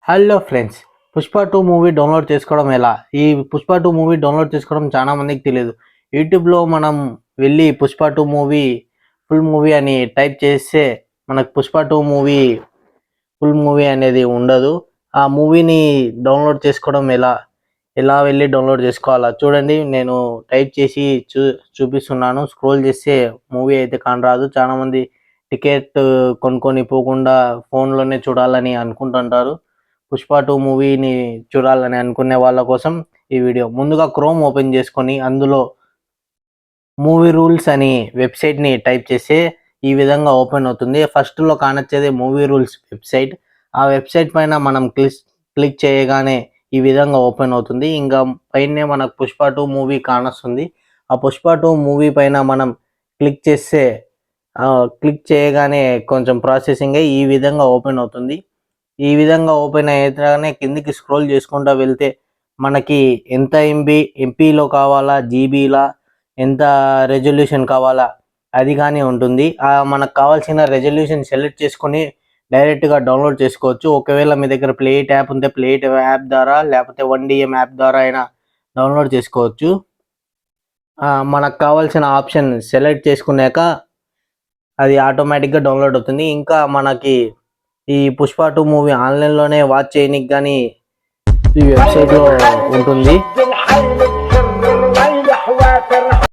Hello friends, Pushpa 2 movie download చేసుకోవడం ఎలా? ఈ పుష్ప 2 మూవీ డౌన్లోడ్ చేసుకోవడం చాలా మందికి తెలియదు. యూట్యూబ్లో మనం వెళ్ళి పుష్ప 2 మూవీ ఫుల్ మూవీ అని టైప్ చేస్తే మనకు పుష్ప 2 మూవీ ఫుల్ మూవీ అనేది ఉండదు. ఆ మూవీని డౌన్లోడ్ చేసుకోవడం ఎలా వెళ్ళి డౌన్లోడ్ చేసుకోవాలా చూడండి. నేను టైప్ చేసి చూపిస్తున్నాను. స్క్రోల్ చేస్తే మూవీ అయితే కానరాదు. చాలా మంది టికెట్ కొనుక్కొని పోకుండా ఫోన్లోనే చూడాలని అనుకుంటుంటారు. పుష్ప 2 మూవీని చూడాలని అనుకునే వాళ్ళ కోసం ఈ వీడియో. ముందుగా క్రోమ్ ఓపెన్ చేసుకొని అందులో మూవీ రూల్స్ అని వెబ్సైట్ని టైప్ చేస్తే ఈ విధంగా ఓపెన్ అవుతుంది. ఫస్ట్లో కానొచ్చేది మూవీ రూల్స్ వెబ్సైట్. ఆ వెబ్సైట్ పైన మనం క్లిక్ చేయగానే ఈ విధంగా ఓపెన్ అవుతుంది. ఇంకా పైనే మనకు పుష్ప 2 మూవీ కానొస్తుంది. ఆ పుష్ప 2 మూవీ పైన మనం క్లిక్ చేస్తే క్లిక్ చేయగానే కొంచెం ప్రాసెసింగ్ అయ్యి ఈ విధంగా ఓపెన్ అవుతుంది. ఈ విధంగా ఓపెన్ అయ్యేగానే కిందికి స్క్రోల్ చేసుకుంటూ వెళ్తే మనకి ఎంత ఎంపీలో కావాలా, జీబీలా, ఎంత రెజల్యూషన్ కావాలా అది కానీ ఉంటుంది. మనకు కావాల్సిన రెజల్యూషన్ సెలెక్ట్ చేసుకొని డైరెక్ట్గా డౌన్లోడ్ చేసుకోవచ్చు. ఒకవేళ మీ దగ్గర ప్లేట్ యాప్ ఉంటే ప్లేట్ యాప్ ద్వారా, లేకపోతే 1DM యాప్ ద్వారా అయినా డౌన్లోడ్ చేసుకోవచ్చు. మనకు కావాల్సిన ఆప్షన్ సెలెక్ట్ చేసుకున్నాక అది ఆటోమేటిక్గా డౌన్లోడ్ అవుతుంది. ఇంకా మనకి ఈ పుష్ప 2 మూవీ ఆన్లైన్లోనే వాచ్ చేయడానికి కానీ ఈ వెబ్సైట్లో ఉంటుంది.